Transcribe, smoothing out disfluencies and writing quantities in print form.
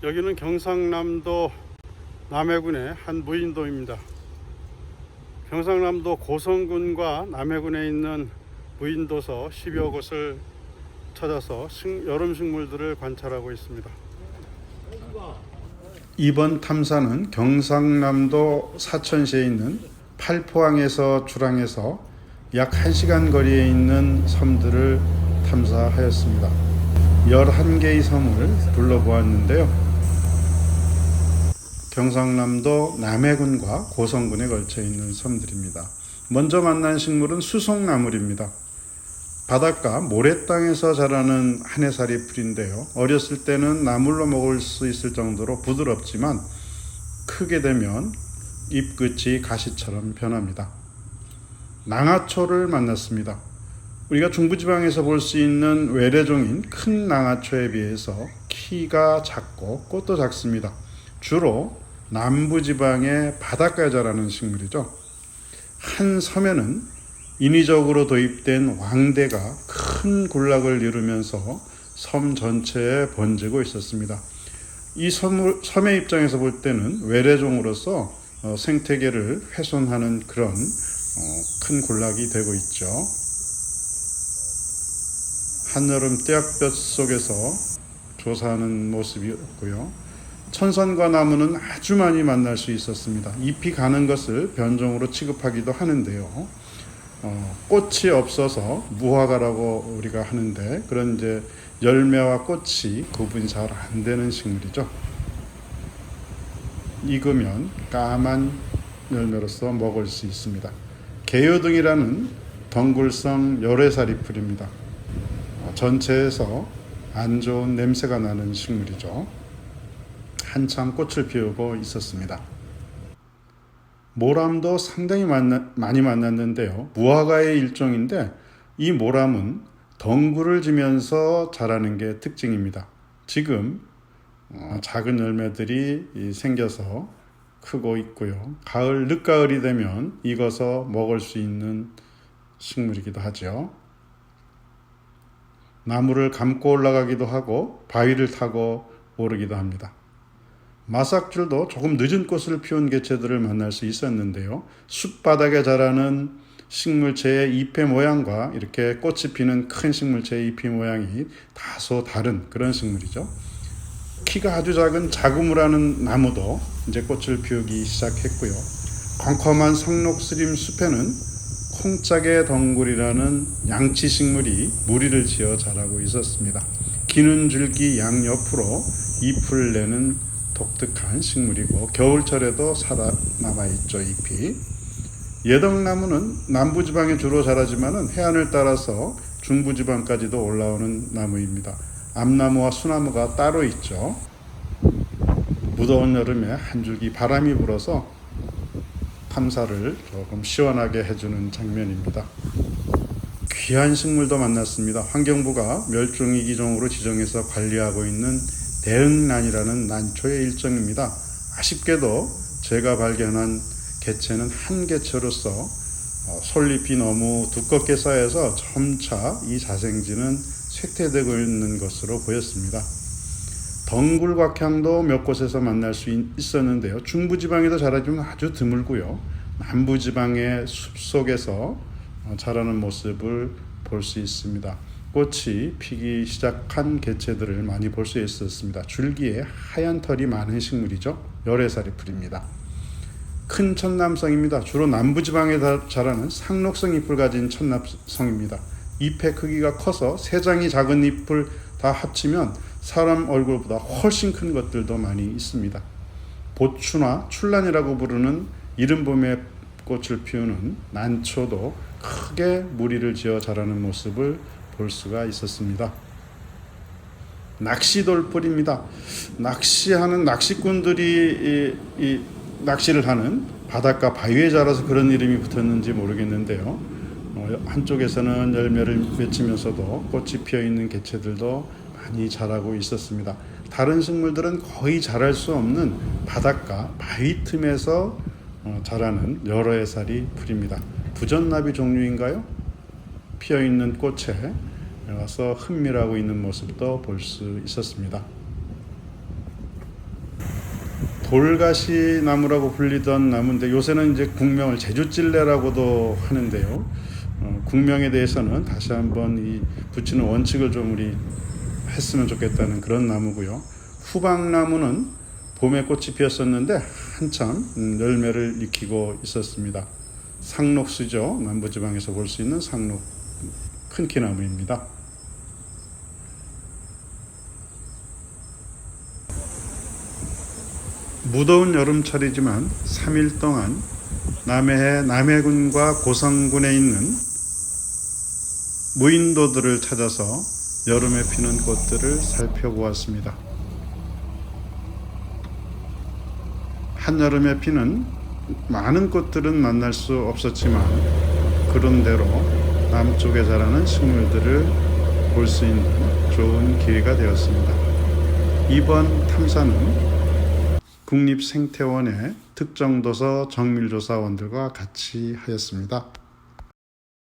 여기는 경상남도 남해군의 한 무인도입니다. 경상남도 고성군과 남해군에 있는 무인도서 10여 곳을 찾아서 여름 식물들을 관찰하고 있습니다. 이번 탐사는 경상남도 사천시에 있는 팔포항에서 출항해서 약 1시간 거리에 있는 섬들을 탐사하였습니다. 11개의 섬을 둘러보았는데요. 경상남도 남해군과 고성군에 걸쳐 있는 섬들입니다. 먼저 만난 식물은 수송나물입니다. 바닷가 모래땅에서 자라는 한해살이 풀인데요. 어렸을 때는 나물로 먹을 수 있을 정도로 부드럽지만 크게 되면 잎 끝이 가시처럼 변합니다. 낭아초를 만났습니다. 우리가 중부지방에서 볼 수 있는 외래종인 큰 낭아초에 비해서 키가 작고 꽃도 작습니다. 주로 남부지방의 바닷가에 자라는 식물이죠. 한 섬에는 인위적으로 도입된 왕대가 큰 군락을 이루면서 섬 전체에 번지고 있었습니다. 이 섬의 입장에서 볼 때는 외래종으로서 생태계를 훼손하는 그런 큰 군락이 되고 있죠. 한여름 떼약볕 속에서 조사하는 모습이었고요. 천선과 나무는 아주 많이 만날 수 있었습니다. 잎이 가는 것을 변종으로 취급하기도 하는데요. 꽃이 없어서 무화과라고 우리가 하는데 그런 이제 열매와 꽃이 구분이 잘 안 되는 식물이죠. 익으면 까만 열매로서 먹을 수 있습니다. 개요등이라는 덩굴성 열애살이 풀입니다. 전체에서 안 좋은 냄새가 나는 식물이죠. 한참 꽃을 피우고 있었습니다. 모람도 상당히 많이 만났는데요. 무화과의 일종인데 이 모람은 덩굴을 지면서 자라는 게 특징입니다. 지금 작은 열매들이 생겨서 크고 있고요. 가을, 늦가을이 되면 익어서 먹을 수 있는 식물이기도 하죠. 나무를 감고 올라가기도 하고 바위를 타고 오르기도 합니다. 마삭줄도 조금 늦은 꽃을 피운 개체들을 만날 수 있었는데요. 숲바닥에 자라는 식물체의 잎의 모양과 이렇게 꽃이 피는 큰 식물체의 잎의 모양이 다소 다른 그런 식물이죠. 키가 아주 작은 자구무라는 나무도 이제 꽃을 피우기 시작했고요. 컴컴한 성록스림 숲에는 콩짝의 덩굴이라는 양치식물이 무리를 지어 자라고 있었습니다. 기는 줄기 양옆으로 잎을 내는 독특한 식물이고 겨울철에도 살아남아있죠. 잎이. 예덕나무는 남부지방에 주로 자라지만 해안을 따라서 중부지방까지도 올라오는 나무입니다. 암나무와 수나무가 따로 있죠. 무더운 여름에 한 줄기 바람이 불어서 탐사를 조금 시원하게 해주는 장면입니다. 귀한 식물도 만났습니다. 환경부가 멸종위기종으로 지정해서 관리하고 있는 대응란이라는 난초의 일종입니다. 아쉽게도 제가 발견한 개체는 한 개체로서 솔잎이 너무 두껍게 쌓여서 점차 이 자생지는 쇠퇴되고 있는 것으로 보였습니다. 덩굴곽향도 몇 곳에서 만날 수 있었는데요. 중부지방에도 자라지만 아주 드물고요. 남부지방의 숲속에서 자라는 모습을 볼 수 있습니다. 꽃이 피기 시작한 개체들을 많이 볼 수 있었습니다. 줄기에 하얀 털이 많은 식물이죠. 열애살이 풀입니다. 큰 천남성입니다. 주로 남부지방에 자라는 상록성 잎을 가진 천남성입니다. 잎의 크기가 커서 세 장이 작은 잎을 다 합치면 사람 얼굴보다 훨씬 큰 것들도 많이 있습니다. 보추나 출란이라고 부르는 이른봄에 꽃을 피우는 난초도 크게 무리를 지어 자라는 모습을 볼 수가 있었습니다. 낚시돌풀입니다. 낚시하는 낚시꾼들이 이 낚시를 하는 바닷가 바위에 자라서 그런 이름이 붙었는지 모르겠는데요. 한쪽에서는 열매를 맺히면서도 꽃이 피어있는 개체들도 많이 자라고 있었습니다. 다른 식물들은 거의 자랄 수 없는 바닷가 바위 틈에서 자라는 여러 해살이 풀입니다. 부전나비 종류인가요? 피어있는 꽃에 와서 흠밀하고 있는 모습도 볼 수 있었습니다. 돌가시 나무라고 불리던 나무인데 요새는 이제 국명을 제주찔레라고도 하는데요. 국명에 대해서는 다시 한번 이 붙이는 원칙을 좀 우리 했으면 좋겠다는 그런 나무고요. 후박나무는 봄에 꽃이 피었었는데 한참 열매를 익히고 있었습니다. 상록수죠. 남부지방에서 볼 수 있는 상록 큰 키나무입니다. 무더운 여름철이지만 3일 동안 남해의 남해군과 고성군에 있는 무인도들을 찾아서 여름에 피는 꽃들을 살펴보았습니다. 한여름에 피는 많은 꽃들은 만날 수 없었지만 그런대로 남쪽에 자라는 식물들을 볼 수 있는 좋은 기회가 되었습니다. 이번 탐사는 국립생태원의 특정도서 정밀조사원들과 같이 하였습니다.